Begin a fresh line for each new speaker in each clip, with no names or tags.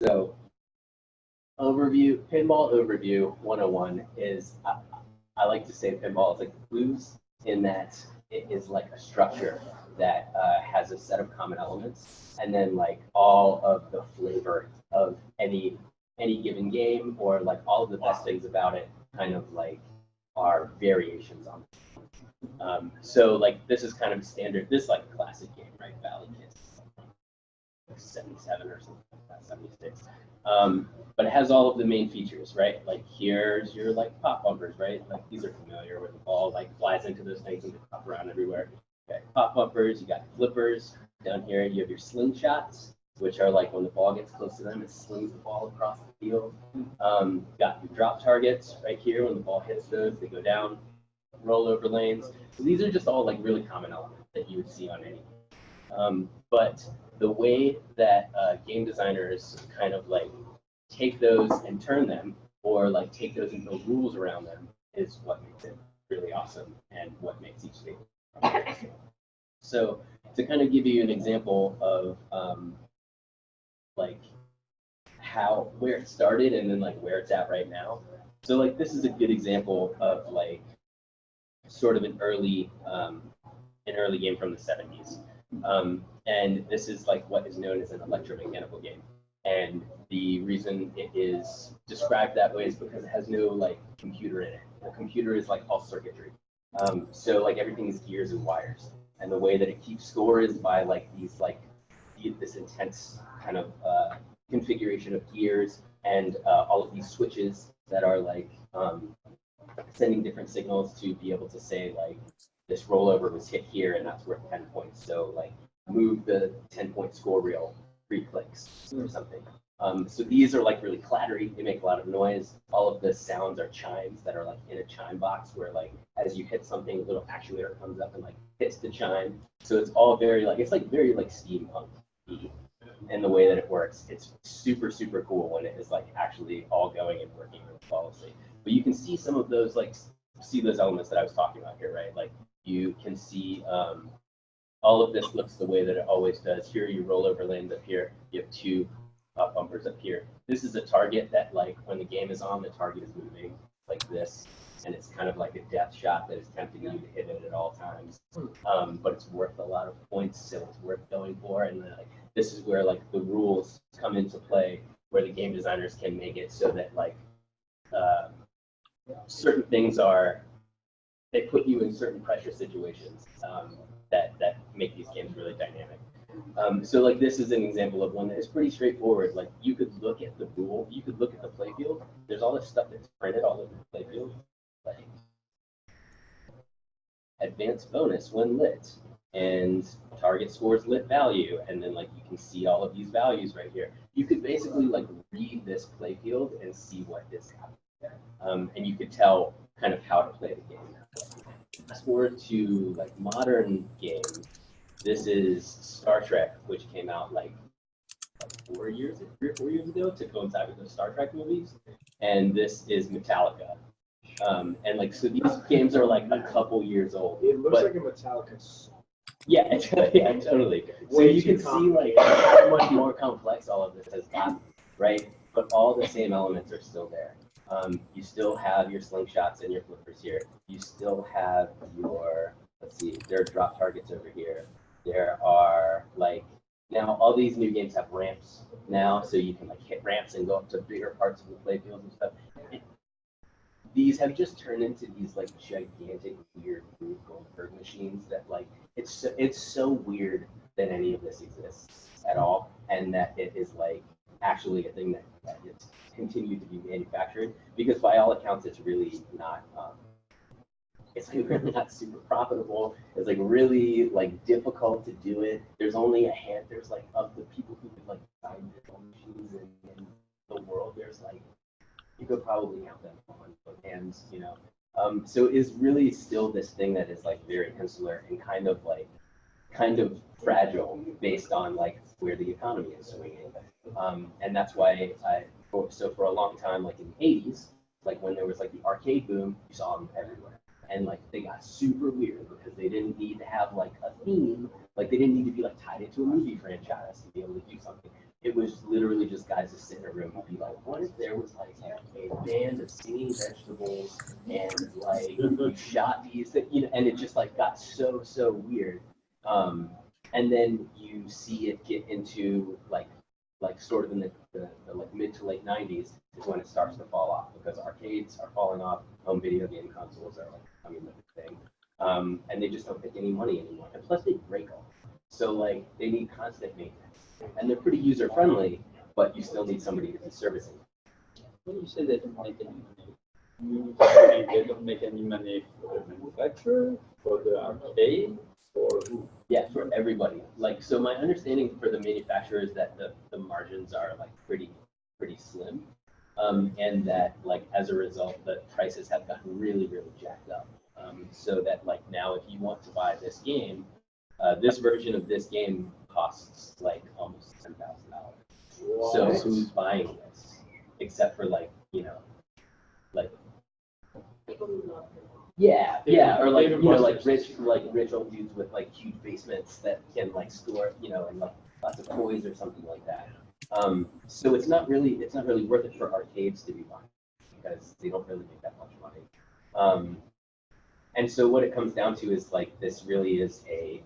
So pinball overview 101 is, I like to say pinball is like blues in that it is like a structure that has a set of common elements, and then like all of the flavor of any given game, or like all of the best things about it kind of like are variations on it. So like this is kind of standard, this is like a classic game, right? Valley Kiss, like 77 or something like that, 76. But it has all of the main features, right? Like here's your like pop bumpers, right? Like these are familiar where the ball like flies into those things and they pop around everywhere. You got pop bumpers, you got flippers. Down here you have your slingshots, which are like when the ball gets close to them, it slings the ball across the field. Got your drop targets right here. When the ball hits those, they go down. Rollover lanes. So these are just all like really common elements that you would see on any. But the way that game designers kind of like take those and turn them, or like take those and build rules around them, is what makes it really awesome and what makes each thing. So to kind of give you an example of like where it started and then like where it's at right now. So like this is a good example of like sort of an early game from the 70s. And this is like what is known as an electromechanical game. And the reason it is described that way is because it has no like computer in it. The computer is like all circuitry. So like everything is gears and wires. And the way that it keeps score is by like this intense kind of configuration of gears and all of these switches that are like sending different signals to be able to say like this rollover was hit here and that's worth 10 points. So like move the 10-point score reel 3 clicks or something. So these are like really clattery. They make a lot of noise. All of the sounds are chimes that are like in a chime box where like as you hit something, a little actuator comes up and like hits the chime. So it's all very like, it's like very like steampunk in the way that it works. It's super, super cool when it is like actually all going and working really flawlessly. But you can see some of those like, see those elements that I was talking about here, right? Like you can see all of this looks the way that it always does. Here, you roll over lanes up here. You have 2 bumpers up here. This is a target that, like, when the game is on, the target is moving like this, and it's kind of like a death shot that is tempting you to hit it at all times. But it's worth a lot of points, so it's worth going for. And like, this is where like the rules come into play, where the game designers can make it so that like certain things they put you in certain pressure situations that make these games really dynamic. So like this is an example of one that is pretty straightforward. Like you could look at the rule, you could look at the playfield. There's all this stuff that's printed all over the playfield, like advanced bonus when lit, and target scores lit value, and then like you can see all of these values right here. You could basically like read this playfield and see what is happening there, and you could tell kind of how to play the game. Fast forward to like modern games. This is Star Trek, which came out like 3 or 4 years ago to coincide with the Star Trek movies. And this is Metallica. And like, so these games are like a couple years old.
It looks like a Metallica song.
Yeah, yeah, totally. So you can see like how much more complex all of this has gotten, right? But all the same elements are still there. You still have your slingshots and your flippers here. You still have your, let's see, there are drop targets over here. There are like, now all these new games have ramps now, so you can like hit ramps and go up to bigger parts of the playfield and stuff. These have just turned into these like gigantic weird Rube Goldberg machines that like, it's so weird that any of this exists at all, and that it is like actually a thing that is continued to be manufactured, because by all accounts it's really not it's like really not super profitable. It's like really like difficult to do it. There's only there's like of the people who could like design pinball machines in the world, there's like, you could probably count them on both hands, you know. So it's really still this thing that is like very insular and kind of fragile based on like where the economy is swinging. And that's why so for a long time, like in the 80s, like when there was like the arcade boom, you saw them everywhere. And like they got super weird because they didn't need to have like a theme, like they didn't need to be like tied into a movie franchise to be able to do something. it was literally just guys just sit in a room and be like, what if there was like a band of singing vegetables and like we shot these, and it just like got so weird. And then you see it get into like sort of in the like mid to late 90s is when it starts to fall off because arcades are falling off, home video game consoles are like becoming the thing, and they just don't make any money anymore. And plus they break all. So like they need constant maintenance. And they're pretty user friendly, but you still need somebody to be servicing.
When you say they don't make any money, they don't make any money for the manufacturer, for the arcade, for who?
Yeah, for everybody. Like, so my understanding for the manufacturer is that the margins are like pretty slim, and that like as a result, the prices have gotten really jacked up. So that like now, if you want to buy this game, this version of this game costs like almost $10,000. So who's buying this? Except for like like or like rich old dudes with like huge basements that can like store and like lots of toys or something like that. So it's not really worth it for arcades to be buying because they don't really make that much money. And so what it comes down to is like this really is a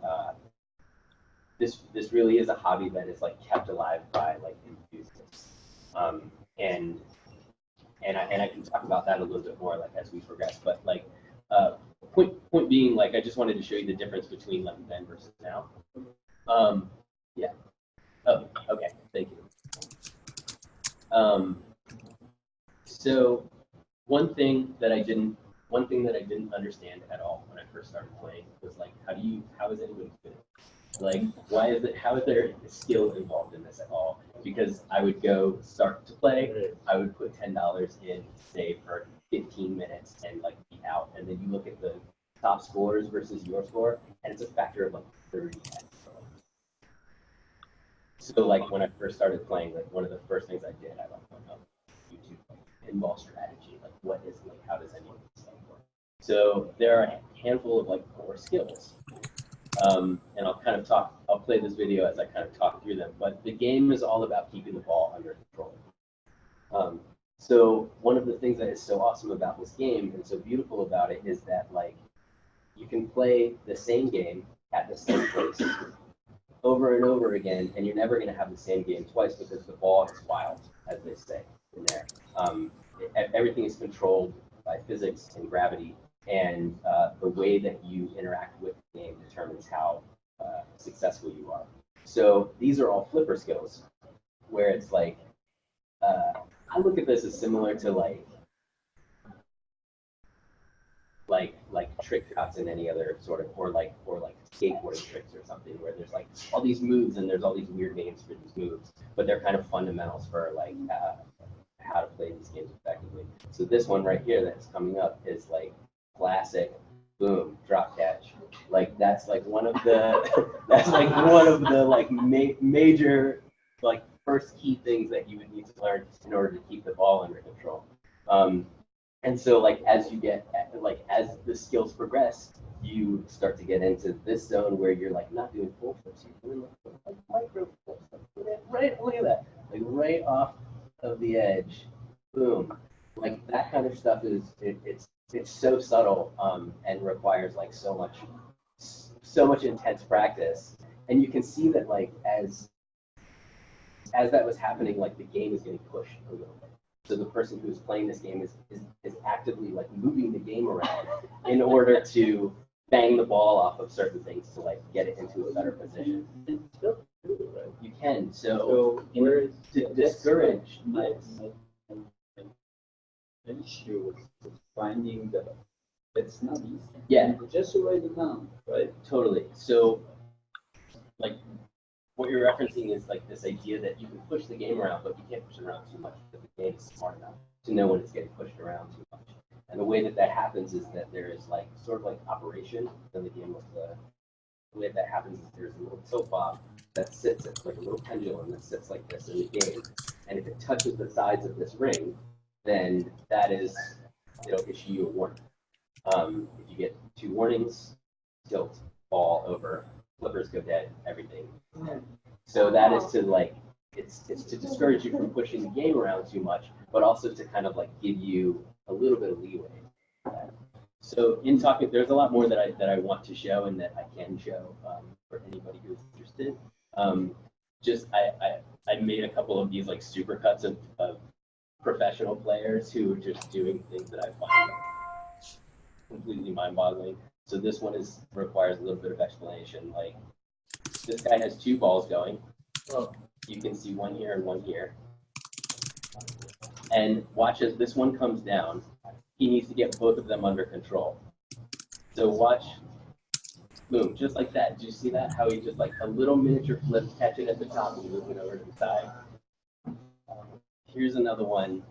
this really is a hobby that is like kept alive by like enthusiasts, and I can talk about that a little bit more like as we progress. But like point being, like I just wanted to show you the difference between like then versus now. Yeah. Oh, okay. Thank you. So one thing that I didn't understand at all when I first started playing was like how is anyone good? Like, how is there skill involved in this at all? Because I would go start to play, I would put $10 in, say, for 15 minutes and like be out. And then you look at the top scores versus your score, and it's a factor of like 30. So like when I first started playing, like one of the first things I did, I like went up YouTube, like pinball strategy, like what is like how does any of this stuff work? So there are a handful of like core skills. And I'll play this video as I kind of talk through them, but the game is all about keeping the ball under control. So one of the things that is so awesome about this game and so beautiful about it is that like you can play the same game at the same place over and over again, and you're never going to have the same game twice because the ball is wild, as they say in there. Everything is controlled by physics and gravity, and the way that you interact with the game determines how successful you are. So these are all flipper skills, where it's like, I look at this as similar to like trick shots in any other sort of, or like skateboarding tricks or something, where there's like all these moves and there's all these weird names for these moves, but they're kind of fundamentals for like how to play these games effectively. So this one right here that's coming up is like classic, boom, drop catch. Like that's like one of the like major like first key things that you would need to learn in order to keep the ball under control. And so like as the skills progress, you start to get into this zone where you're like not doing full flips, you're doing like micro flips. Look at that, like right off of the edge, boom. Like that kind of stuff it's so subtle and requires like so much intense practice. And you can see that like as that was happening, like the game is getting pushed a little bit. So the person who's playing this game is actively like moving the game around in order to bang the ball off of certain things to like get it into a better position. You can. So to discourage
my issue is finding that it's not easy.
Yeah.
Just to write it down, right?
Totally. So like what you're referencing is like this idea that you can push the game around, but you can't push it around too much because the game is smart enough to know when it's getting pushed around too much. And the way that happens is that there is like sort of like operation in the game. The way that happens is there's a little tilt bob that sits at like a little pendulum that sits like this in the game. And if it touches the sides of this ring, then it'll issue you a warning. If you get 2 warnings, tilt, ball over, flippers go dead, everything. So that is to like it's to discourage you from pushing the game around too much, but also to kind of like give you a little bit of leeway. So in talking, there's a lot more that I want to show and that I can show for anybody who's interested. I made a couple of these like supercuts of professional players who are just doing things that I find completely mind-boggling. So this one requires a little bit of explanation. Like this guy has 2 balls going.
Oh.
You can see one here and one here. And watch as this one comes down. He needs to get both of them under control. So watch, boom, just like that. Did you see that? How he just like a little miniature flip, catch it at the top and move it over to the side. Here's another one.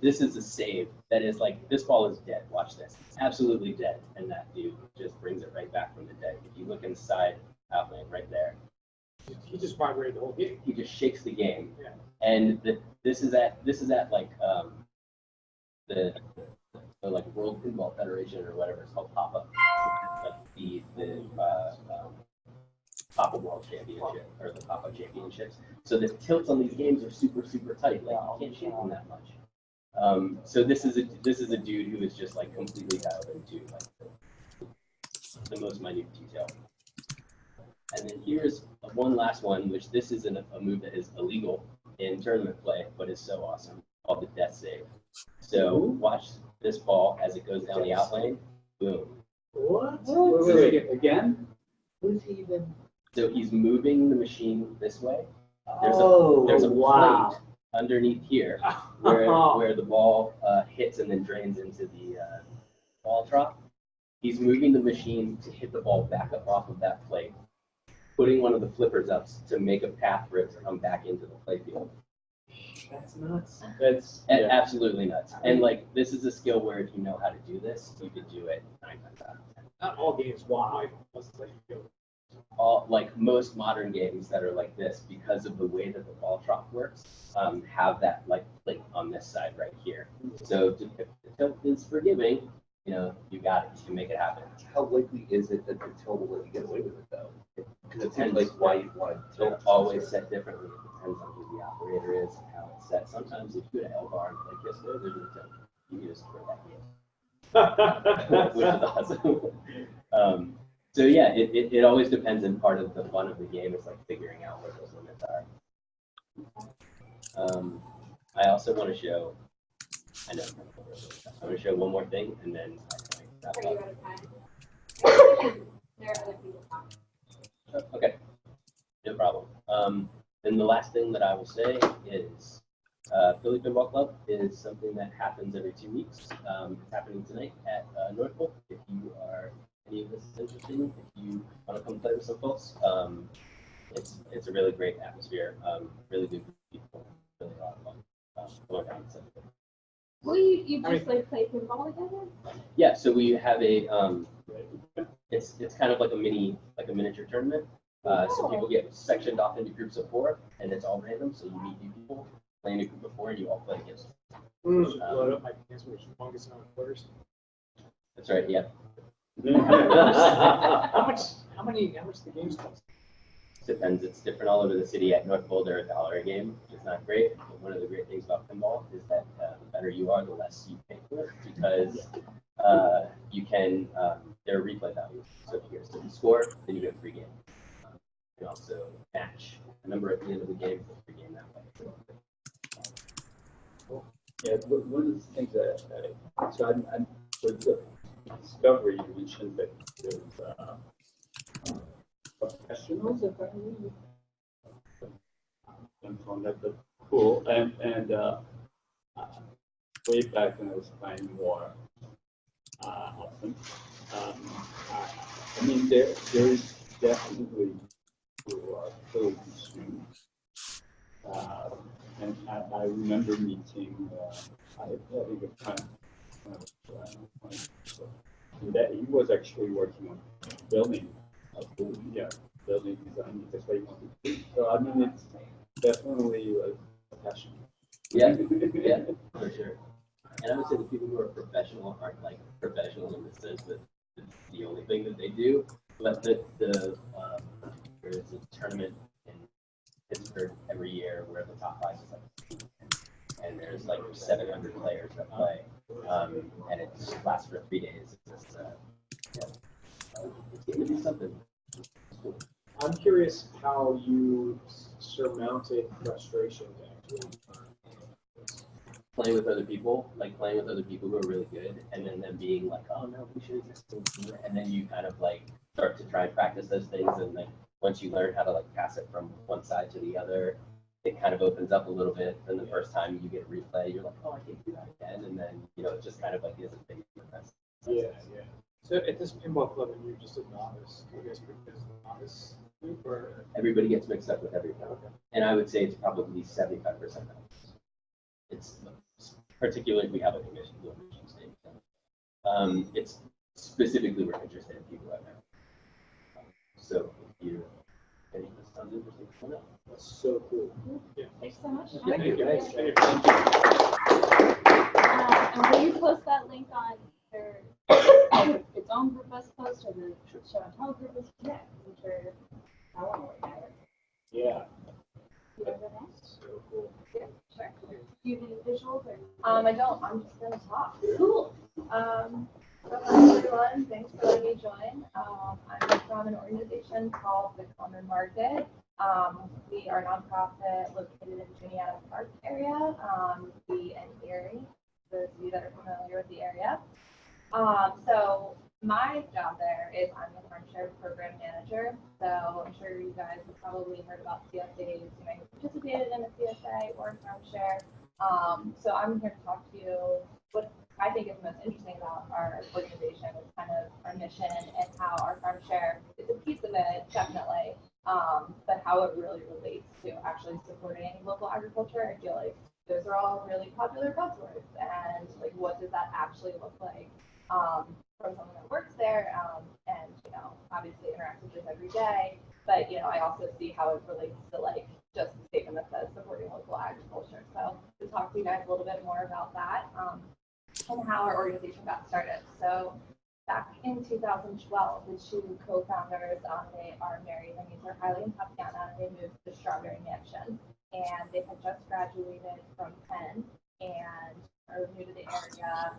This is a save that is like, this ball is dead. Watch this. It's absolutely dead. And that dude just brings it right back from the dead. If you look inside outline right there.
He just vibrated the whole game.
He just shakes the game.
Yeah.
And this is at like the like World Pinball Federation or whatever it's called, Papa, like the Papa World Championship or the Papa Championships. So the tilts on these games are super tight. Like you can't shake them that much. So this is a dude who is just like completely dialed into like the most minute detail. And then here's one last one, which this is a move that is illegal in tournament play, but is so awesome, called the death save. So watch this ball as it goes down the outlane. Boom.
What?
Wait, again?
Who's he even?
So he's moving the machine this way. There's a
wow.
plate underneath here where the ball hits and then drains into the ball drop. He's moving the machine to hit the ball back up off of that plate, putting one of the flippers up to make a path for it to come back into the playfield.
That's nuts.
That's
Absolutely nuts. And like this is a skill where if you know how to do this, you could do it 9 times out of 10.
Not all games. Wow.
All like most modern games that are like this, because of the way that the ball drop works, have that like plate on this side right here. So if the tilt is forgiving, you know, you got it. You can make it happen.
How likely is it that the tilt will let you get away with it though? Because it seems
Depends.
like why you want to tilt.
It's always set differently. It depends on who the operator is and how it's set. Sometimes if you go to L bar and play Kiss, there's no tilt. You can just throw that game, which is awesome. So yeah, it always depends, and part of the fun of the game is like figuring out where those limits are. I also want to show, I want to show one more thing, and then I
Are you out of time? There are other people talking.
Okay, no problem. Then the last thing that I will say is Philly Pinball Club is something that happens every 2 weeks. It's happening tonight at North Pole. If you are any of this is interesting, if you want to come play with some folks, it's a really great atmosphere, really good people, really a lot of fun. Going down to
Will you just like play pinball together?
yeah, so we have a it's kind of like a miniature tournament. So people get sectioned off into groups of 4, and it's all random. So you meet new people, play in a group of 4, and you all play against.
Load up my pants with longest amount of quarters.
That's right. Yeah.
How much the games cost?
Depends. It's different all over the city. At North Pole, they're $1 a game, which is not great. But one of the great things about pinball is that the better you are, the less you pay for it, because you can. There are replay values. So if you score, then you get a free game. You can also match a number at the end of the game for a free game that way.
Yeah, one of the things that so I'm for the discovery you mentioned that there's professionals apparently from that, but cool. And way back when I was playing more often, I mean there is definitely who are Philly consumed. And I remember meeting I think a friend that he was actually working on building building design. That's what he wanted to do. So I mean, it's definitely a passion.
Yeah, yeah, for sure. And I would say the people who are professional aren't like professional in the sense that it's the only thing that they do. But there is a tournament in Pittsburgh every year where the top 5 is like, and there's like 700 players that play, and it just lasts for 3 days. It's just, it's going to be something. Cool.
I'm curious how you surmounted frustration to actually
Playing with other people who are really good, and then them being like, oh no, we should have just, and then you kind of like start to try and practice those things, and like once you learn how to like pass it from one side to the other, it kind of opens up a little bit. And the first time you get a replay, you're like, oh, I can't do that again, and then it just kind of like is a thing.
Yeah. So at this pinball club, and you're just a novice, I guess because the novice group, or
Everybody gets mixed up with everything, and I would say it's probably 75% novice. It's particularly if we have a commission state. It's specifically we're interested in people right now. So if you think this sounds interesting, well,
that's so cool. Yeah.
Thanks so much.
Thank you.
And will you post that link on their its own group as post, or the show and tell group as yeah? I'm sure I want to look at it.
Yeah.
You have anything else?
So cool.
Yeah, sure. Do you have any visuals or?
I don't. I'm just gonna talk.
Cool.
So hi everyone. Thanks for letting me join. I'm from an organization called the Common Market. We are a nonprofit located in Juniata Park area, and Erie. Those of you that are familiar with the area. So my job there is I'm the farm share program manager. So I'm sure you guys have probably heard about CSAs. You may have participated in a CSA or a farm share. So I'm here to talk to you. What I think is most interesting about our organization is kind of our mission and how our farm share is a piece of it, definitely, but how it really relates to actually supporting local agriculture. I feel like those are all really popular buzzwords, and like, what does that actually look like from someone that works there, and obviously interacts with this every day. But I also see how it relates to like just a statement that says supporting local agriculture. So to talk to you guys a little bit more about that. And how our organization got started. So back in 2012, the two co-founders, they are married. Their names are Kylie and Tatiana. They moved to Strawberry Mansion, and they had just graduated from Penn and are new to the area.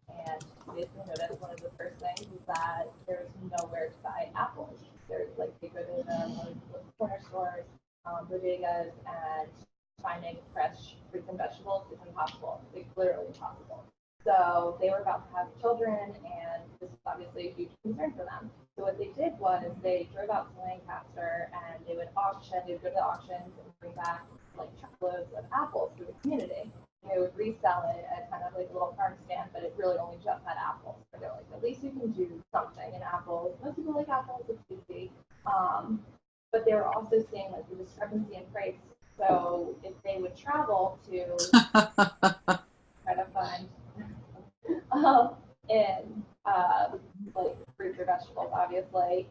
And basically noticed one of the first things is that there's nowhere to buy apples. There's like they go to the corner stores, bodegas, and finding fresh fruits and vegetables is impossible. It's literally impossible. So they were about to have children, and this was obviously a huge concern for them. So what they did was they drove out to Lancaster, and they would auction. They would go to the auctions and bring back like truckloads of apples to the community. And they would resell it at kind of like a little farm stand, but it really only just had apples. So they're like, at least you can do something in apples. Most people like apples. It's easy. But they were also seeing like the discrepancy in price. So if they would travel to try to find in like fruits or vegetables, obviously,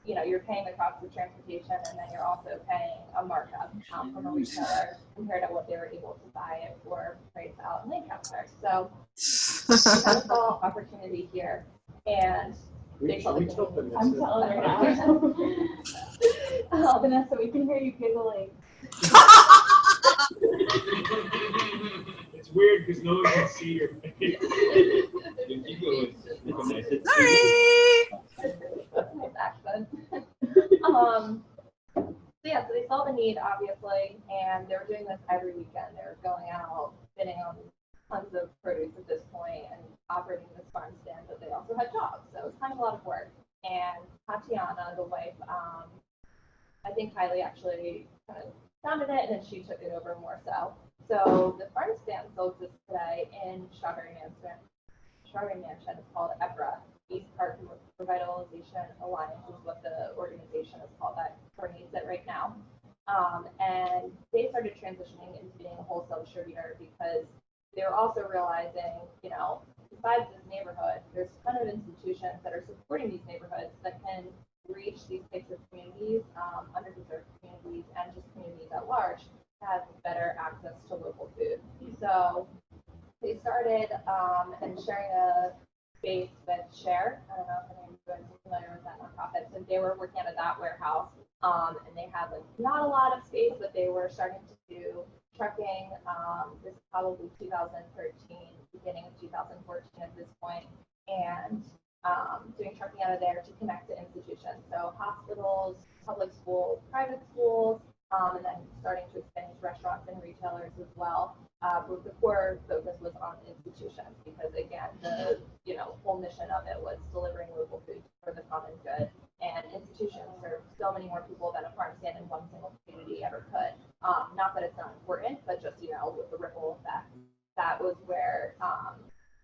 you're paying the cost of transportation, and then you're also paying a markup from a retailer compared to what they were able to buy it for price out in Lancaster. So we kind of saw opportunity here, and they felt like I'm telling right now. Vanessa, we can hear you giggling.
It's weird because no one can see your face.
Sorry.
Nice accent. So they saw the need, obviously, and they were doing this every weekend. They were going out, bidding on tons of produce at this point, and operating this farm stand, but they also had jobs, so it was kind of a lot of work. And Tatiana, the wife, I think Kylie actually kind of founded it, and then she took it over more so. So the farm stand still exists today in Strawberry Mansion. Strawberry Mansion is called EPRA, East Park Revitalization Alliance is what the organization is called that coordinates it right now. And they started transitioning into being a wholesale distributor because they were also realizing, besides this neighborhood, there's a ton of institutions that are supporting these neighborhoods that can reach these types of communities, underserved communities, and just communities at large, have better access to local food. So they started and sharing a space with Share. I don't know if anyone's familiar with that nonprofit. So they were working out of that warehouse, And they had like not a lot of space, but they were starting to do trucking. This is probably 2013, beginning of 2014 at this point, and doing trucking out of there to connect to institutions. So hospitals, public schools, private schools, and then starting to expand to restaurants and retailers as well. But the core focus was on institutions because again, the whole mission of it was delivering local food for the common good. And institutions serve so many more people than a farm stand in one single community ever could. Not that it's not important, but just with the ripple effect, that was where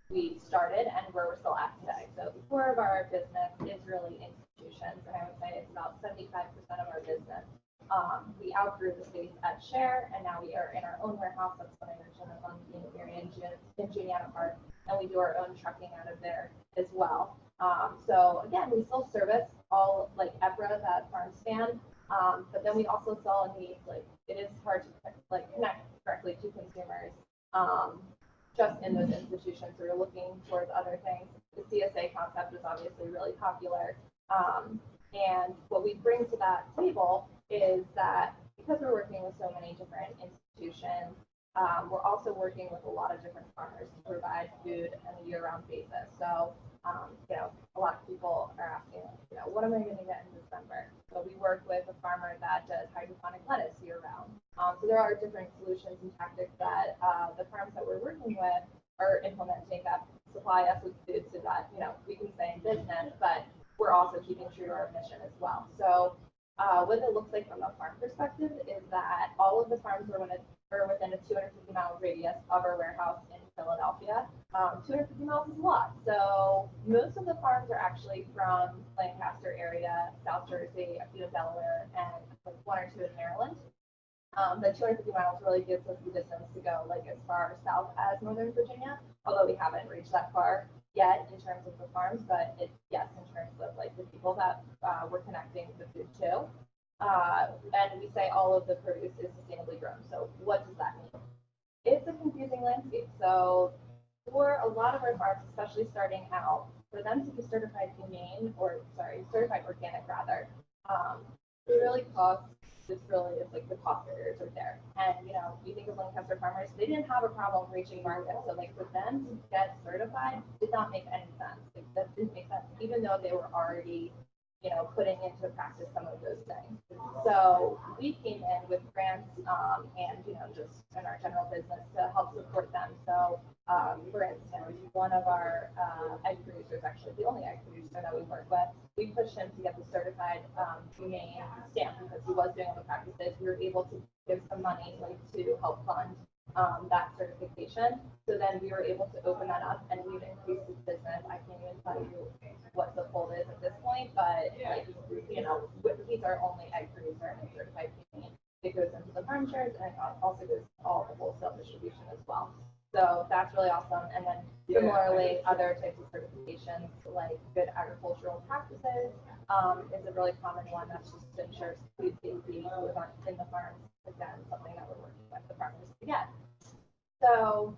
we started and where we're still at today. So the core of our business is really institutions, and I would say it's about 75% of our business. We outgrew the space at Share, and now we are in our own warehouse. That's what I mentioned on being here in Juniata Park, and we do our own trucking out of there as well. So again, we still service all like EPRA, that farm stand, but then we also sell needs. Like it is hard to connect directly to consumers just in those institutions who are looking towards other things. The CSA concept is obviously really popular, and what we bring to that table is that because we're working with so many different institutions, we're also working with a lot of different farmers to provide food on a year-round basis. So, a lot of people are asking, what am I going to get in December? So we work with a farmer that does hydroponic lettuce year-round. So there are different solutions and tactics that the farms that we're working with are implementing that supply us with food so that, we can stay in business, but we're also keeping true to our mission as well. So what it looks like from a farm perspective is that all of the farms are within a 250-mile radius of our warehouse in Philadelphia. 250 miles is a lot. So most of the farms are actually from Lancaster area, South Jersey, a few in Delaware, and like one or two in Maryland. The 250 miles really gives us the distance to go as far south as Northern Virginia, although we haven't reached that far yet in terms of the farms, but yes, in terms of the people that we're connecting the food to. And we say all of the produce is sustainably grown. So what does that mean? It's a confusing landscape. So for a lot of our farms, especially starting out, for them to be certified certified organic rather, it really costs. It's the cost barriers are there. And you think of Lancaster farmers, they didn't have a problem reaching market. So for them to get certified did not make any sense. That didn't make sense, even though they were already putting into practice some of those things. So we came in with grants and just in our general business to help support them. So for instance, one of our egg producers, actually the only egg producer that we work with, we pushed him to get the certified humane stamp because he was doing all the practices. We were able to give some money to help fund that certification. So then we were able to open that up, and we've increased his business. I can't even tell you what the fold is at this point, but he's our only egg producer and certified humane. It goes into the farm shares, and it also goes to all the wholesale distribution as well. So that's really awesome. And then similarly, other types of certifications like good agricultural practices is a really common one that just ensures food safety in the farms. Again, something that we're working with the farmers to get. So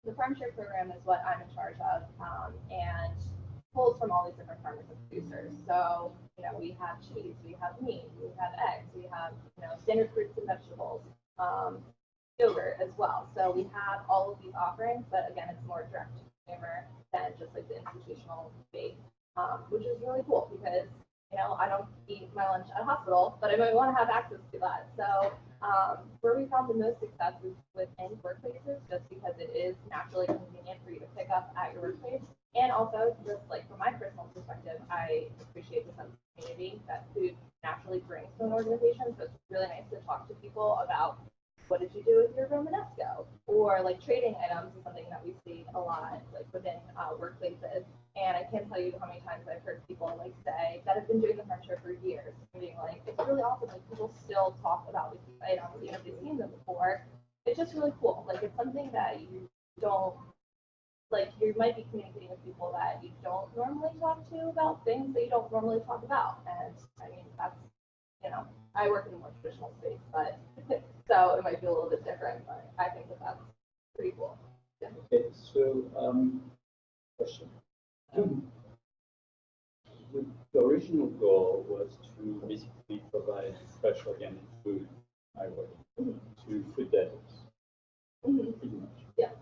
the farm share program is what I'm in charge of, and pulls from all these different farmers and producers. So we have cheese, we have meat, we have eggs, we have standard fruits and vegetables, yogurt as well. So we have all of these offerings, but again, it's more direct to consumer than just the institutional space, which is really cool because I don't eat my lunch at a hospital, but I might want to have access to that. So where we found the most success is within workplaces, just because it is naturally convenient for you to pick up at your workplace. And also, just from my personal perspective, I appreciate the sense of community that food naturally brings to an organization. So it's really nice to talk to people about what did you do with your Romanesco, or trading items is something that we see a lot within workplaces. And I can't tell you how many times I've heard people say that have been doing the farm share for years, being it's really awesome. People still talk about these items, even if they've seen them before. It's just really cool. It's something that you don't you might be communicating with people that you don't normally talk to about things that you don't normally talk about. And I mean, that's I work in a more traditional space, but so it might be a little bit different, but I think that that's pretty cool. Yeah.
Okay, so question. the original goal was to basically provide fresh organic food highway to food debtors, pretty much.
Yeah.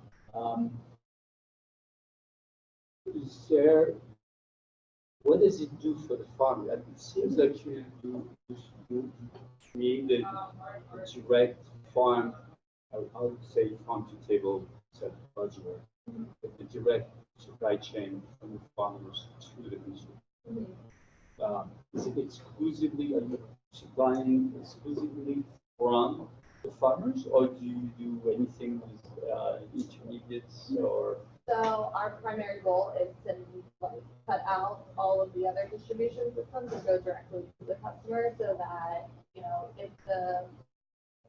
Is there, what does it do for the farmer? It seems like you created a direct farm, I would say farm to table set budget, but the direct supply chain from the farmers to the consumer. Is it exclusively, are you supplying exclusively from the farmers, or do you do anything with intermediates or?
So our primary goal is to like cut out all of the other distribution systems and go directly to the customer, so that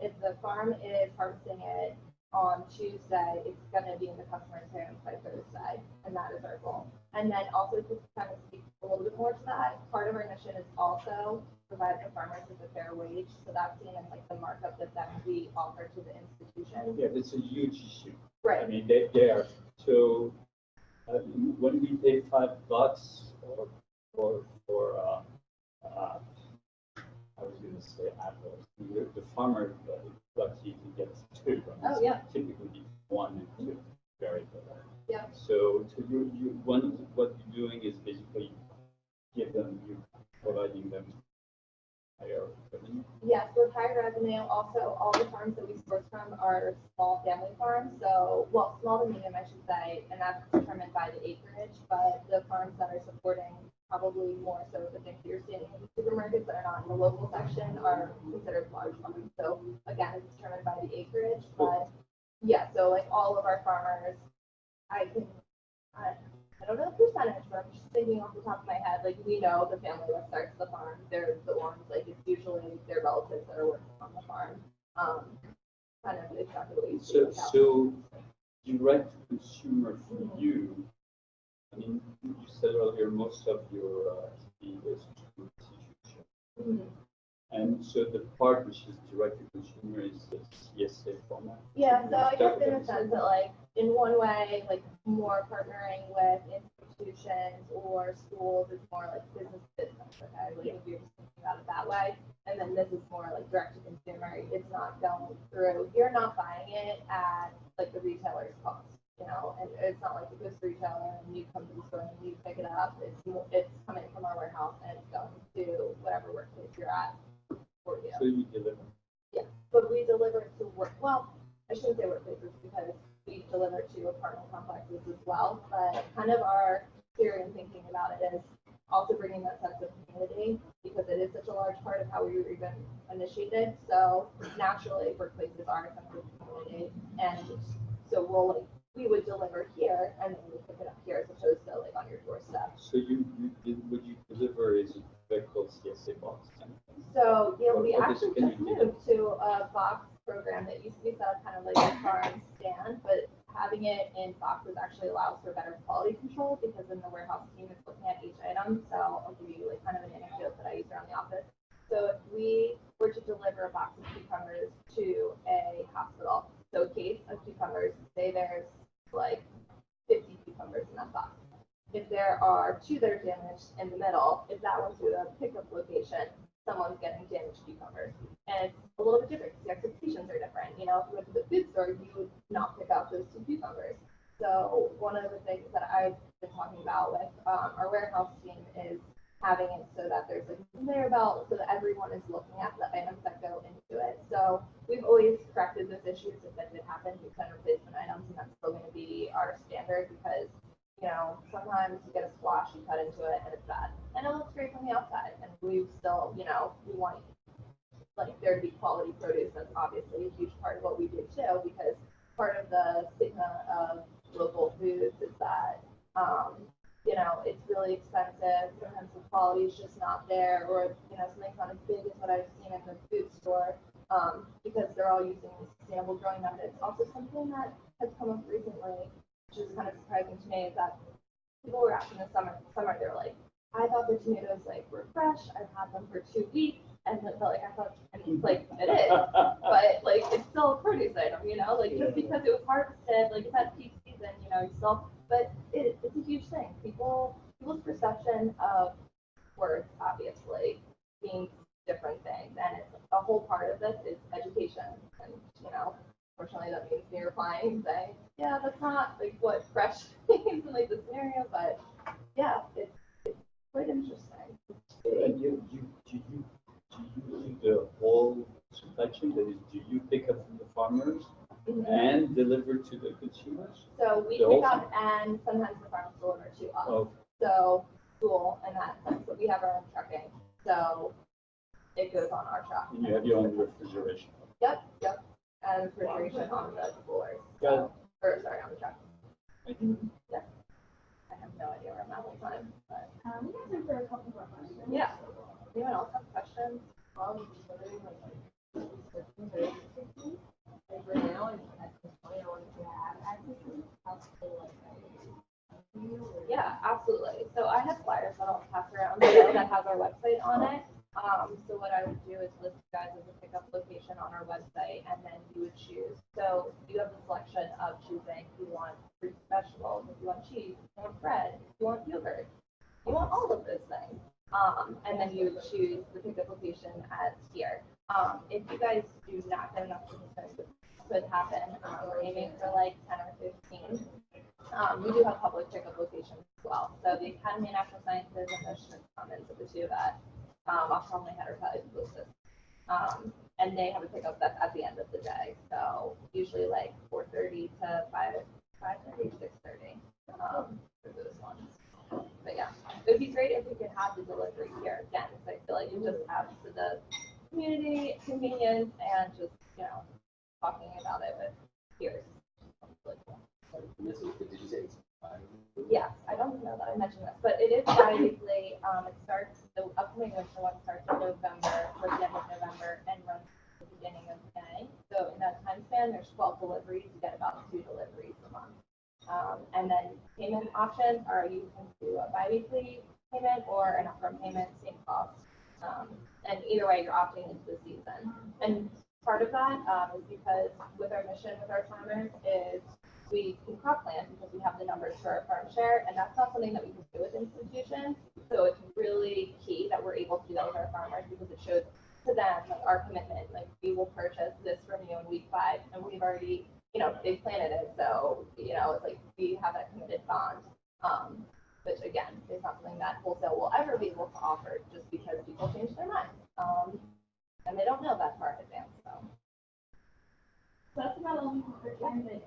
if the farm is harvesting it on Tuesday, it's going to be in the customer's hands by Thursday, and that is our goal. And then also to kind of speak a little bit more to that, part of our mission is also providing the farmers with a fair wage. So that's seen in like the markup that then we offer to the institution.
Yeah, that's a huge issue.
Right.
I mean, they are so. When we pay $5 for I was going to say apples. The farmer lucky to get two. Right?
Oh, yeah.
Typically 1 and 2, very good.
Yeah.
So what you're doing is basically providing them higher revenue.
Yes, with higher revenue. Also, all the farms that we source from are small family farms. So, well, small to medium, I should say, and that's determined by the acreage. But the farms that are supporting probably more so the things you're seeing in the supermarkets that are not in the local section are considered large farms. So, again, it's determined by the acreage. But yeah, so like all of our farmers, I don't know the percentage, but I'm just thinking off the top of my head, like we know the family that starts the farm, they're the ones, like it's usually their relatives that are working on the farm. Kind of exactly what you see.
So direct to consumer for you, I mean, you said earlier most of your activity is to institution.
Mm-hmm.
And so the part which is direct to consumer is the CSA format.
Yeah, so I guess in a sense that like in one way, like more partnering with institutions or schools is more like business to business, okay? Like if you're just thinking about it that way. And then this is more like direct to consumer. It's not going through, you're not buying it at like the retailer's cost, you know, and it's not like it goes to retailer and you come to the store and you pick it up. It's coming from our warehouse and it's going to whatever workplace you're at.
So you deliver.
Yeah, but we deliver to work. Well, I shouldn't say workplaces because we deliver to apartment complexes as well. But kind of our theory and thinking about it is also bringing that sense of community because it is such a large part of how we were even initiated. So naturally, workplaces are a sense of community, and so we would deliver here and then we pick it up here as opposed to like on your doorstep.
So what you deliver is a vehicle CSA box.
So yeah, we
Or
actually
can
just
you
moved to a box program that used to be set up kind of like a farm stand, but having it in boxes actually allows for better quality control because then the warehouse team is looking at each item. So I'll give you like kind of an anecdote that I use around the office. So if we were to deliver a box of cucumbers to a hospital, so a case of cucumbers, say there's like 50 cucumbers in that box. If there are 2 that are damaged in the middle, if that went to a pickup location, someone's getting damaged cucumbers. And it's a little bit different because the expectations are different. You know, if you went to the food store, you would not pick out those 2 cucumbers. So one of the things that I've been talking about with our warehouse team is having it so that there's like a conveyor belt so that everyone is looking at the items that go into it. So we've always corrected those issues if that did happen. We send replacement items, and that's still going to be our standard because, you know, sometimes you get a squash, you cut into it, and it's bad. And it looks great from the outside. And we still, you know, we want like there to be quality produce. That's obviously a huge part of what we do too, because part of the stigma of local foods is that, you know, it's really expensive. Sometimes the quality is just not there, or, you know, something's not as big as what I've seen at the food store because they're all using sustainable growing methods. Also, something that has come up recently, which is kind of surprising to me, is that people were asking this summer, they were like, I thought the tomatoes like were fresh. I've had them for 2 weeks, and then like I thought, and it's like it is, but like it's still a produce item, you know. Like just because it was harvested, like it's at peak season, you know, you still. But it's a huge thing. People's perception of words obviously means different things, and it's a whole part of this is education. And fortunately, that means me replying and saying, yeah, that's not like what fresh means in like the scenario, but yeah, it's quite interesting.
And do you do the whole supply chain? That is, do you pick up from the farmers and deliver to the consumers?
So we
The
pick
whole
up, and sometimes the farmers deliver to us.
Oh,
So cool in that sense, but we have our own trucking, so it goes on our truck.
and you have your own refrigeration.
Yep, and refrigeration on the floors.
Got it.
Or sorry, on the truck.
Thank you.
I have no idea where I'm at all time, but
We got time for a couple more questions.
yeah. Anyone else have questions?
Like right now, at this point, I wanted to have access to possibly
Yeah, absolutely. So I have flyers that I'll pass around that has our website on it. So what I would do is list you guys as a pickup location on our website, and then you would choose. So you have the selection of choosing if you want fruit vegetables, if you want cheese, if you want bread, if you want yogurt, you want all of those things. And then you would choose the pickup location as here. If you guys do not get enough participants, which could happen, we're aiming for like 10 or 15. We do have public pickup locations as well. So the Academy of Natural Sciences and the Schmidt Commons are the two that off the top of my head are probably the closest. And they have a pickup that's at the end of the day. So usually like 4:30 to 5:30, 6:30 for those ones. But yeah, it would be great if we could have the delivery here again. So I feel like it just adds to the community convenience and just, talking about it with peers.
Did you say it's
Yes, I don't know that I mentioned this, but it is bi-weekly. It starts, the upcoming winter one starts in November, towards the end of November, and runs to the beginning of May. So in that time span, there's 12 deliveries. You get about 2 deliveries a month. And then payment options are you can do a bi-weekly payment or an upfront payment, same cost. And either way, you're opting into the season. And part of that is because with our mission with our farmers is we can crop plant because we have the numbers for our farm share, and that's not something that we can do with institutions. So it's really key that we're able to do that with our farmers because it shows to them like our commitment. Like we will purchase this from you in week 5, and we've already, they've planted it. So it's like we have that committed bond. Which again is not something that wholesale will ever be able to offer just because people change their minds. And they don't know that far in advance. So
that's about all we can for time, but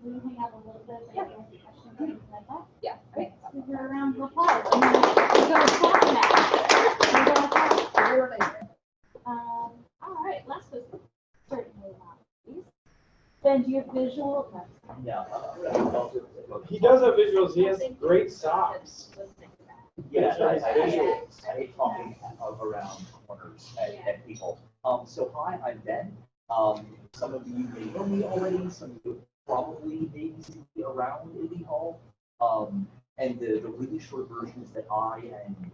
we can hang out a little bit, but answer questions or anything like that.
yeah,
Great. Give her a round of applause. We're going to talk now. All right, last was certainly not least. Ben, do you have visual?
Yeah.
He does have visuals. He has great socks.
Yeah,
Nice
I
visuals.
hate talking around corners at people. So hi, I'm Ben. Some of you may know me already. Some of you probably maybe see me around Indy Hall. And the really short version is that I and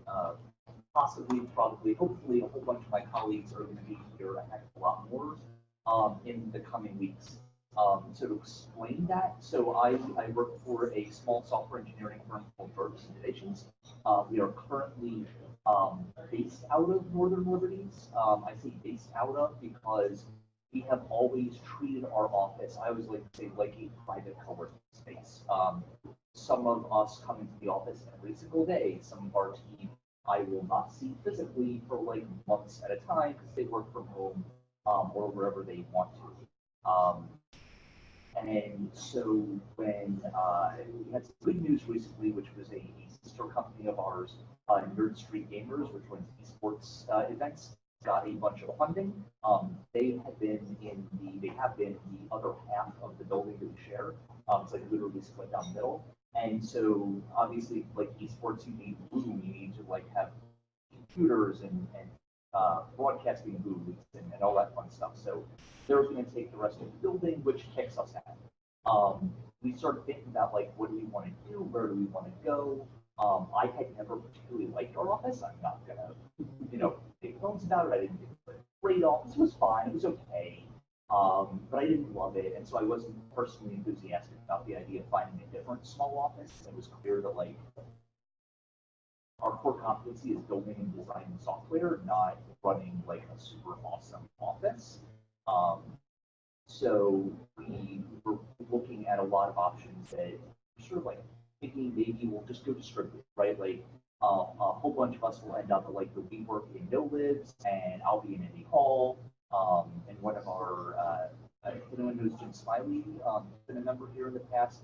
possibly, probably, hopefully, a whole bunch of my colleagues are going to be here a heck of a lot more in the coming weeks. So to explain that, so I work for a small software engineering firm called Jarvus and Indy Hall. We are currently based out of Northern Liberties. I say based out of because we have always treated our office, I always like to say, like a private co-working space. Some of us come into the office every single day. Some of our team I will not see physically for like months at a time because they work from home or wherever they want to. And so when we had some good news recently, which was a sister company of ours, Nerd Street Gamers, which runs esports events, got a bunch of funding. They have been in the other half of the building that we share. It's like literally split down the middle. And so obviously, like esports, you need room, you need to like have computers and broadcasting booths and all that fun stuff. So they're going to take the rest of the building, which kicks us out. We started thinking about like, what do we want to do? Where do we want to go? I had never particularly liked our office. I'm not gonna, make bones about it. I didn't think it was a great office. It was fine. It was okay. But I didn't love it, and so I wasn't personally enthusiastic about the idea of finding a different small office. It was clear that like our core competency is building and designing software, not running like a super awesome office. So we were looking at a lot of options that sort of like thinking maybe we'll just go distribute, right? Like a whole bunch of us will end up at like the WeWork in No Libs, and I'll be in Indy Hall. And one of our, if anyone knows Jim Smiley, been a member here in the past.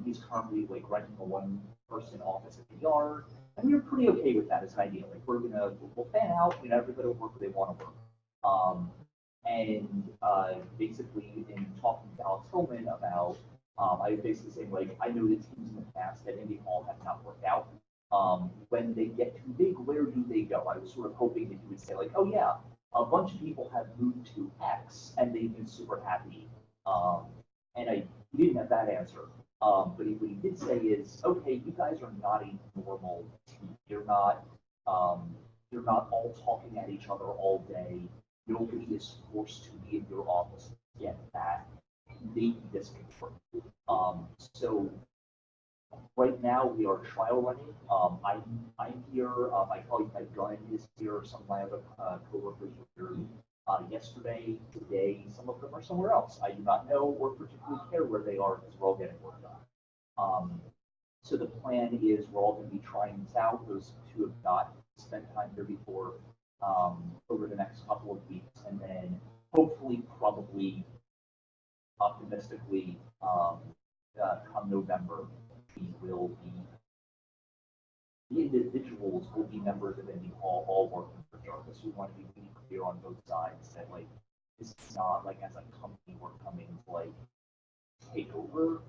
He's currently like renting a one-person office at the yard, and we were pretty okay with that as an idea. Like we'll fan out, everybody will work where they want to work. And basically in talking to Alex Hillman about, I was basically saying like, I know that teams in the past at Indy Hall have not worked out. When they get too big, where do they go? I was sort of hoping that you would say like, oh yeah, a bunch of people have moved to X and they've been super happy. And he didn't have that answer. But what he did say is, okay, you guys are not a normal team. You're not all talking at each other all day. Nobody is forced to be in your office. Get that. Maybe this can work. So right now we are trial running. I'm here. My colleague Mike Gunn is here. Some of my other coworkers were here yesterday, today. Some of them are somewhere else. I do not know or particularly care where they are because we're all getting work done. So the plan is we're all going to be trying this out. Those who have not spent time here before over the next couple of weeks, and then hopefully, probably, optimistically, come November, the individuals will be members of Indy Hall, all working for Jarvus. We want to be really clear on both sides that like this is not like as a company we're coming to like take over.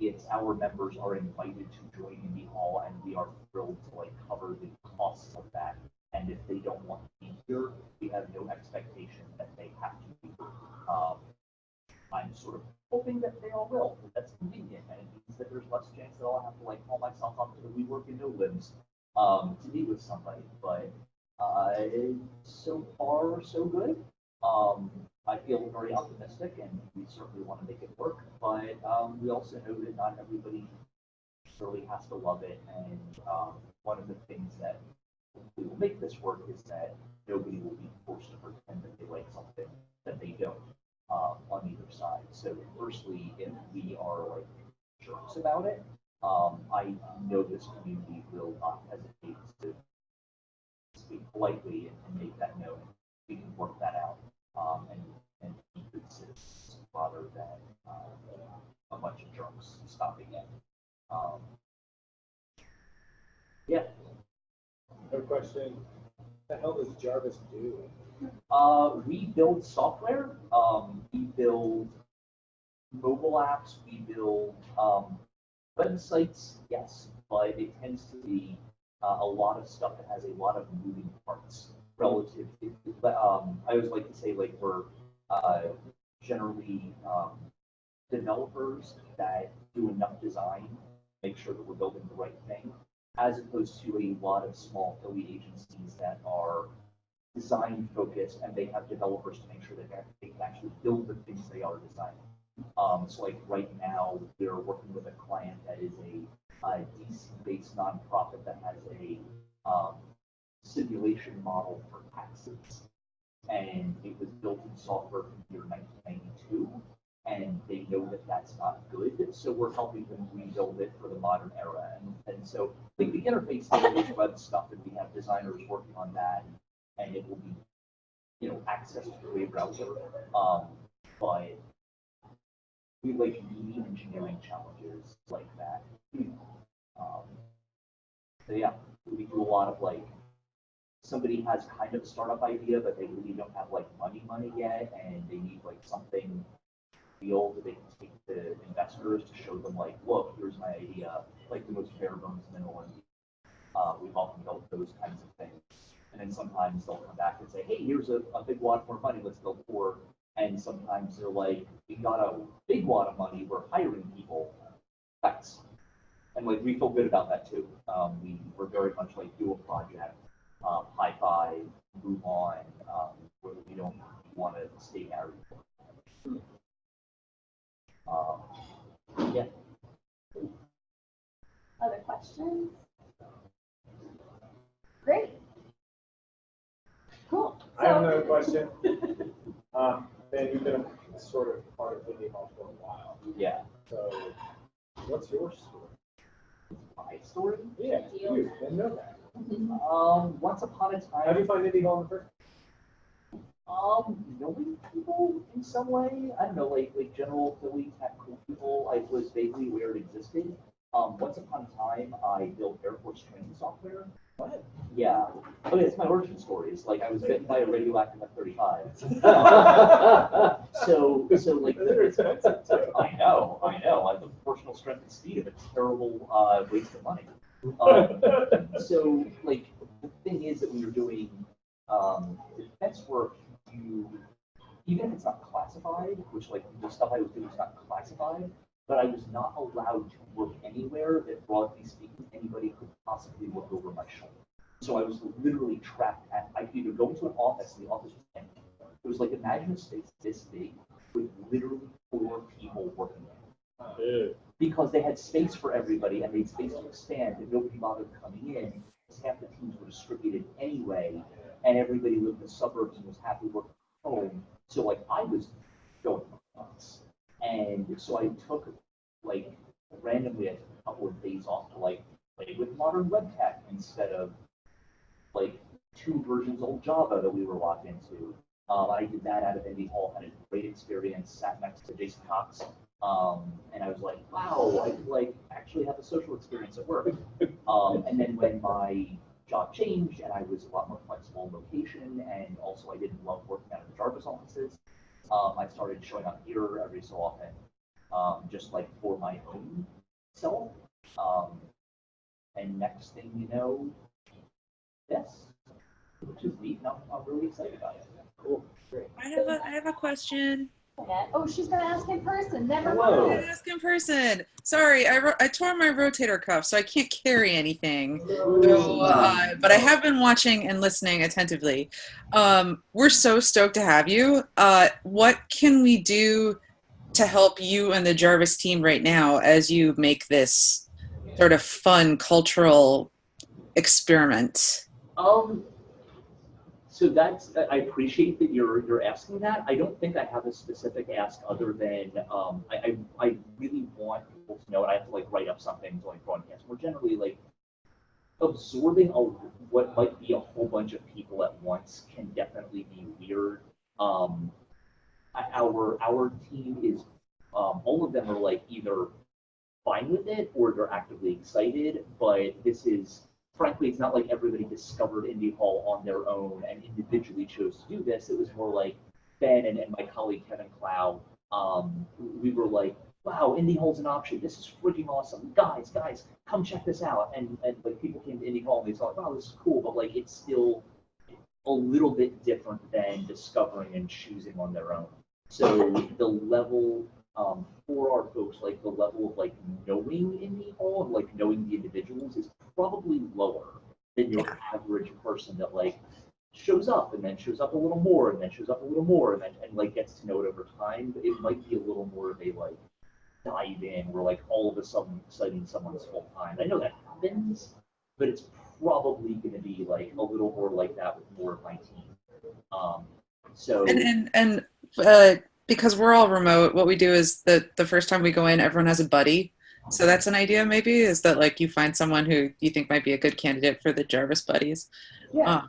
It's our members are invited to join Indy Hall, and we are thrilled to like cover the costs of that. And if they don't want to be here, we have no expectation that they have to be here. I'm sort of hoping that they all will. That's convenient, and it means that there's less chance that I'll have to like call myself up to the WeWork in No Libs to meet with somebody. But so far, so good. I feel very optimistic, and we certainly want to make it work. But we also know that not everybody really has to love it. And one of the things that we will make this work is that nobody will be forced to pretend that they like something that they don't on either side. So firstly, if we are like jerks about it, I know this community will not hesitate to speak politely and make that known. We can work that out and keep it citizens rather than a bunch of jerks stopping it. Yeah.
No question. What the hell does Jarvus do?
We build software. We build mobile apps. We build websites, yes, but it tends to be a lot of stuff that has a lot of moving parts relative to. I always like to say like we're generally developers that do enough design, make sure that we're building the right thing, as opposed to a lot of small Philly agencies that are design focused and they have developers to make sure that they can actually build the things they are designing. So like right now, we're working with a client that is a DC-based nonprofit that has a simulation model for taxes. And it was built in software from the year 1992. And they know that that's not good, so we're helping them rebuild it for the modern era. And so like the interface is web stuff, and we have designers working on that, and it will be, accessed through a browser. But we like meaty engineering challenges like that. So yeah, we do a lot of like, somebody has kind of a startup idea, but they really don't have like money yet, and they need like something real that they can take to investors to show them like, look, here's my idea, like the most bare bones minimal. We've often built those kinds of things. And then sometimes they'll come back and say, hey, here's a big wad more money, let's build more. And sometimes they're like, we got a big wad of money, we're hiring people. Thanks. And like we feel good about that too. We're very much like do a project, high five, move on, where we don't want to stay married. Yeah.
Other questions?
I have another question. Ben, you've been a sort of part of Indy Hall for a while.
Yeah.
So, what's your story?
My story?
Yeah, you, Ben Novack.
Once upon a
How do
time,
you find Indy Hall in the first?
knowing people in some way, I don't know, like general Philly tech cool people, I was vaguely aware it existed. Once upon a time, I built Air Force training software.
What?
Yeah. Okay, it's my origin story. It's like I was bitten by a radioactive F-35. So like
They're expensive too.
I know. I have the proportional strength and speed of a terrible waste of money. So like the thing is that when you're doing defense work, you even if it's not classified, which like the stuff I was doing was not classified, but I was not allowed to work anywhere that broadly speaking anybody could possibly look over my shoulder. So I was literally trapped at I could either go into an office and the office was empty. It was like imagine a space this big with literally 4 people working in it. Because they had space for everybody and they had space to expand and nobody bothered coming in because half the teams were distributed anyway and everybody lived in the suburbs and was happy working from home. So like I was going nuts. And so I took like randomly I took a couple of days off to like play with modern WebCat instead of like 2 versions old Java that we were locked into. I did that out of Indy Hall, had a great experience, sat next to Jason Cox. And I was like, wow, I could like actually have a social experience at work. And then when my job changed and I was a lot more flexible in location and also I didn't love working out of the Jarvus offices, I started showing up here every so often, just like for my own self. And next thing you know, this, which is neat. I'm really excited about it. Cool. Great.
I have a question.
Oh, she's gonna ask in person. Never
Hello.
mind.
Ask in person. Sorry, I tore my rotator cuff, so I can't carry anything. So, but I have been watching and listening attentively. We're so stoked to have you. What can we do to help you and the Jarvus team right now as you make this sort of fun cultural experiment?
So that's I appreciate that you're asking that. I don't think I have a specific ask other than I really want people to know, and I have to like write up something to like broadcast. More generally, like absorbing what might be a whole bunch of people at once can definitely be weird. Our team is all of them are like either fine with it or they're actively excited, but this is. Frankly, it's not like everybody discovered Indy Hall on their own and individually chose to do this. It was more like Ben and my colleague Kevin Clow. We were like, wow, Indy Hall's an option. This is freaking awesome. Guys, come check this out. And like people came to Indy Hall and they thought, wow, this is cool, but like it's still a little bit different than discovering and choosing on their own. So the level for our folks, like the level of like knowing Indy Hall and like knowing the individuals is probably lower than your average person that like shows up and then shows up a little more and then shows up a little more and then like gets to know it over time. But it might be a little more of a like dive in where like all of a sudden someone's full time. I know that happens, but it's probably going to be like a little more like that with more of my team. So
And because we're all remote, what we do is that the first time we go in, everyone has a buddy. So that's an idea maybe, is that like you find someone who you think might be a good candidate for the Jarvus buddies.
yeah.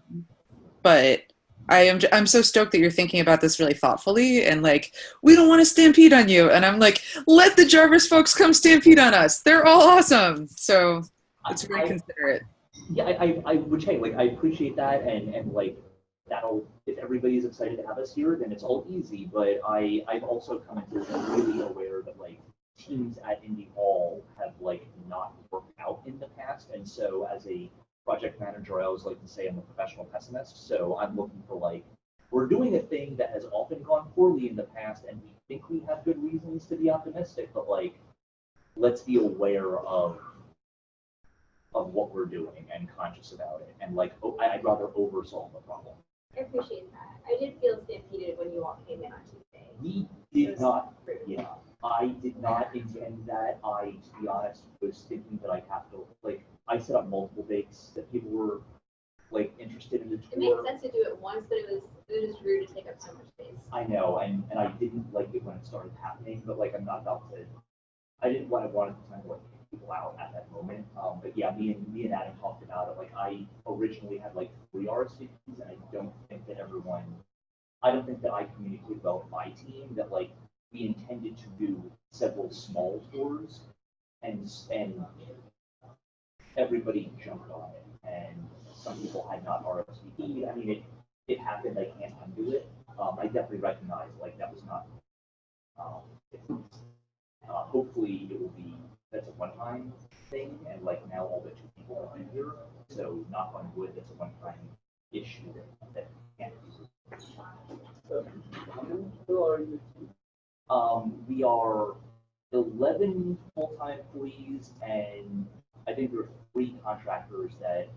But I'm so stoked that you're thinking about this really thoughtfully and like, we don't want to stampede on you. And I'm like, let the Jarvus folks come stampede on us. They're all awesome. So it's very considerate.
Yeah, I would say like I appreciate that and like that'll if everybody's excited to have us here, then it's all easy. But I've also come into really aware that like teams at Indy Hall have like not worked out in the past, and so as a project manager, I always like to say I'm a professional pessimist. So I'm looking for like we're doing a thing that has often gone poorly in the past, and we think we have good reasons to be optimistic, but like let's be aware of what we're doing and conscious about it, and like I'd rather oversolve the problem.
I appreciate that. I did feel stampeded when you all came in on Tuesday.
We did not. Yeah, I did not intend that. I, to be honest, was thinking that I have to like I set up multiple dates that people were like interested in the
It makes
tour.
sense to do it once, but it was rude to take up so much space.
I know, and I didn't like it when it started happening, but like I'm not about to. I didn't want to kind of like kick people out at that moment. But yeah, me and Adam talked about it. Like I originally had like 3 RSVPs, and I don't think that I communicated well with my team that like we intended to do several small tours, and everybody jumped on it, and some people had not RSVP'd. I mean, it happened. I can't undo it. I definitely recognize like that was not. Hopefully it will be that's a one-time thing, and like now all but 2 people are in here, so knock on wood, that's a one-time issue that can't be.
How many people are in the team?
We are 11 full-time employees, and I think there are 3 contractors that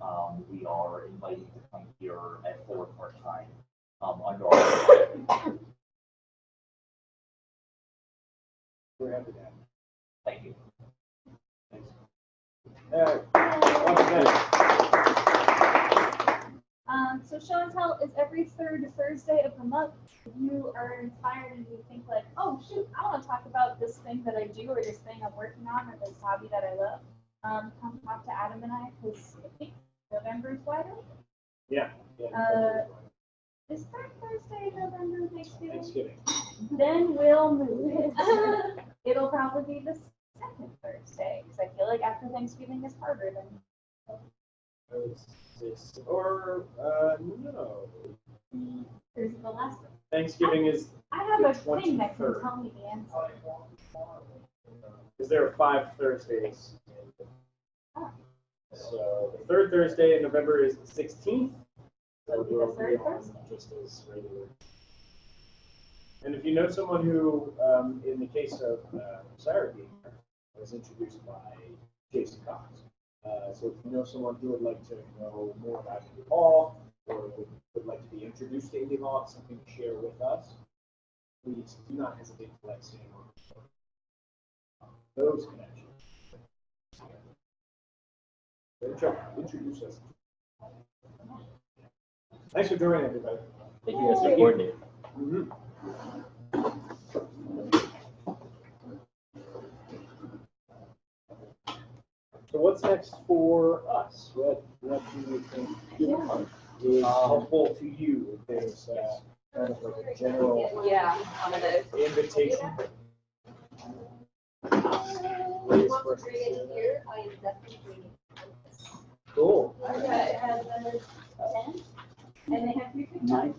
we are inviting to come here at 4 part-time under our.
We're happy to have you.
Thank you.
So show and tell is every third Thursday of the month. If you are inspired and you think like, oh shoot, I want to talk about this thing that I do or this thing I'm working on or this hobby that I love, come talk to Adam and I because I think November is wide open.
Yeah.
Is third Thursday November Thanksgiving?
Thanksgiving.
Then we'll move it. It'll probably be the second Thursday because I feel like after Thanksgiving is harder than.
Or no.
There's the last one.
Thanksgiving is.
I have a
the
thing that can
23rd.
tell me the answer.
Because there are 5 Thursdays.
Oh.
So the 3rd Thursday in November is the 16th.
So it'll be the third Thursday.
Just as regular. And if you know someone who, in the case of Sarah being here, was introduced by Jason Cox. So if you know someone who would like to know more about Indy Hall, or would like to be introduced to Indy Hall, something to share with us, please do not hesitate to let Sam know those connections. Introduce us. Thanks for joining, everybody.
Thank you guys for coordinating.
Mm-hmm. So what's next for us? What do you think is helpful to you? If there's kind of like a general invitation. Cool.
Okay. And they have 3 pictures.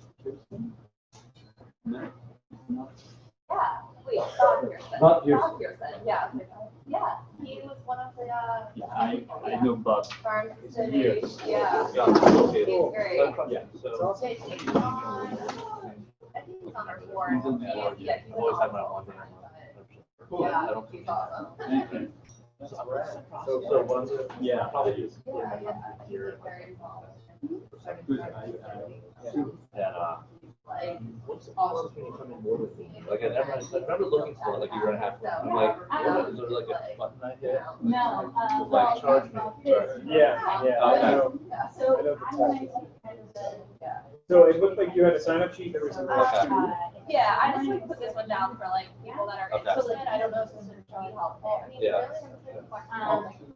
Yeah, wait, Bob Pearson.
Bob Pearson.
Bob Pearson, yeah. Yeah, he was one of the,
I know Bob.
farm
Years.
cities, yeah.
Yeah.
He's great.
Yeah,
That's
so.
awesome.
He's on, I think he's on our board.
He's in the board,
Yeah, he's
I've always had my
on
own
the
name.
board.
I
Yeah,
don't
he's awesome.
So one's yeah, probably is.
Yeah, he's very involved. Like,
All of them come in more with me. Like I remember looking for it like a year and a half ago. I'm like, is there like a button I hit?
No.
Like charge me.
Yeah. I know.
So
I know the
I'm
type.
going to kind of
So it looked like you had a sign-up sheet. There was a
Okay.
yeah, I just like put this one down for like people that are
Okay.
interested. I don't know if this is really helpful. I mean,
Yeah.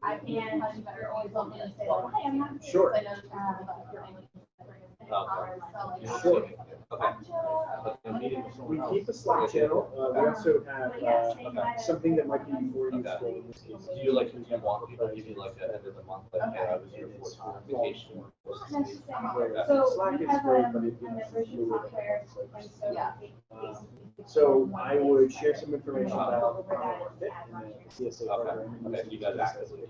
I can have you better always want me to say like, hey, I'm not.
Sure.
I know there's people that you're able to
Okay.
so like,
Okay. But the meeting was
We
someone
keep a
else.
Slack channel. We also have
Okay.
something that might be more
Okay.
useful in this case.
Do you like, do you want people to give you like at the end of the month, like, hey, I was here for 2 weeks vacation?
So
Slack
we
is
have
great,
a
but it
membership software, and so
Yeah.
So I would share some information about Common Market and the CSA program.
Okay, you guys actively.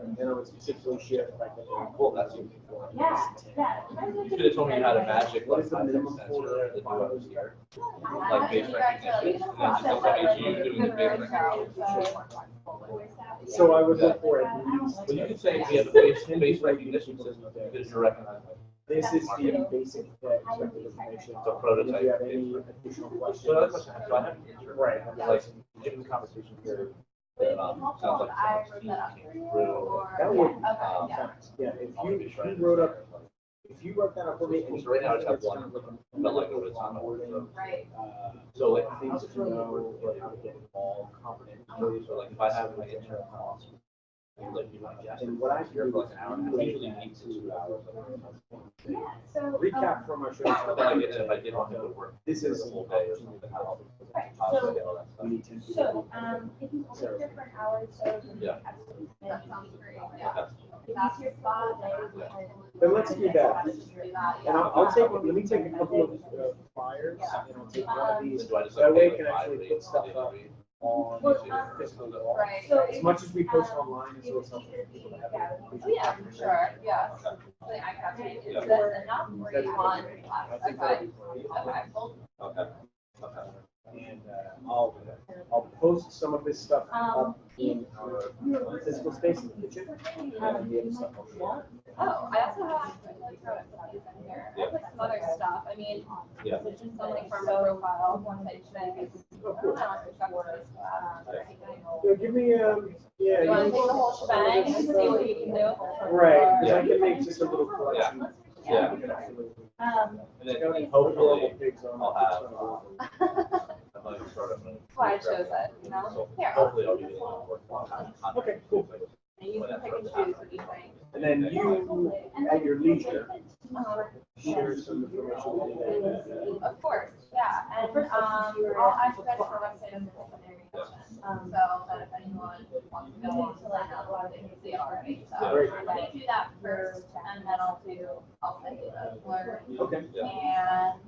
And then I would specifically share the fact that they're
Cool, that's
looking for.
Yeah.
You should have told me you had a magic
What
like
is the
5
minimum
cents
for
sensor to do
the
it here.
I
Like
have
face
to direct to,
recognition.
you know,
And then
process
just
that
like
way,
you doing the
figure
face
it
recognition.
out.
So I would look for at least.
Well, you could say we have a face recognition system because you're recognized.
This is the basic expected information.
It's a prototype.
If you have any additional questions.
So that's what I have.
Right.
Like, given the conversation here,
Would it be helpful
sounds
if
like
I
someone's
wrote that up for
speaking
you,
through.
or?
That would,
Okay, yeah.
yeah, if you wrote up If you wrote that up for me, and
So right now I just have
it's kind of
one.
like a
Felt like it
medical
was on
onboarding,
Right.
So like
things to know, or how to get involved, confidentially.
So like if I have my internal costs, like you might just.
And what I
Here
do
for
is
like an hour, and a half, usually meets in 2 hours.
Yeah, so.
Recap from our show.
But then I get, if I did want to go to work,
This is
the whole day or something, I'll.
Right,
I'll
so-
say all that stuff.
We need to.
So, if you only here for an hour or so, then
Yeah.
absolutely.
That sounds great.
Okay.
If it's your spot,
Then let's do that.
Let's just do that,
And
yeah.
I'll take, let me take a couple of flyers, and I'll take one of these.
Then do I just
That
like
way
pay
I can
like
actually
5
put
days,
stuff
days
up
a week?
on
Well,
the physical wall.
Right.
So
As much as we post online, it's also helpful for people to have.
Oh, yeah, for sure, yeah.
Okay.
I got you.
Yeah.
Is this enough or you want less?
I think
Okay.
that'd be great.
Okay.
Okay. Okay.
And I'll post some of this stuff up in our physical space in the kitchen. And we have stuff on the wall.
Oh, I also have, I feel like I have these in here. I have like some other stuff. I mean,
Yeah.
it's just something from a profile, one type thing.
Oh,
I
cool.
don't know if it's got words,
Yeah, give me, yeah.
you want to take the whole shebang and see what you can do?
Right, because
Yeah.
I can make just a little collection.
Yeah.
We can actually-
Um,
And then
Hopefully,
hopefully
pigs on.
I'll have, I'm like sort of.
Why it shows it, you know?
So
Here, I'll-
hopefully I'll be able to work on.
Okay, cool.
and you can pick and choose what you think.
And then you, at your leisure,
Uh,
share some information with me.
Of course, yeah, and, I'll ask you guys for website and so that if anyone wants to go on to that, otherwise they can see it already, so.
Great.
Let me do that first, and then I'll send you the blurb.
Okay.
And,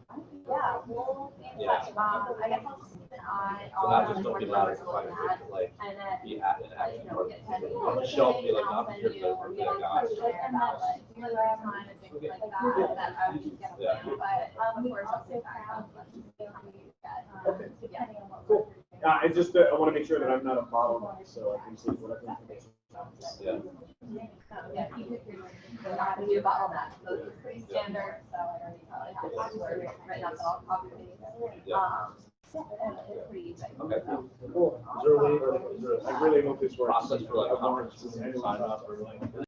yeah, we'll be in touch, I guess I'll just keep an eye
So
on
not
the
just don't
board
be loud,
members
if
looking
I
at,
could like
and then
be at an
let you
action
know,
or
get Teddy.
show up, be like,
I'll
I'm
send
here
you,
for the
yeah,
guys.
and that, like, you know, time and things like that I would just get a
Yeah.
plan, but, of course, I'll stay back on, like, how many you get,
Okay.
depending on what.
Cool. I just, I want to make sure that I'm not a bottleneck, so I can see whatever information.
Yeah.
Yeah, you could, you're not gonna be a bottleneck, so it's pretty standard, so I already probably have to worry right now, so I'll copy it.
Yeah.
And it's pretty easy.
Okay.
Cool. Is there a way, I really hope this works.
Process for like a
I want
conference,
to-
sign up or like.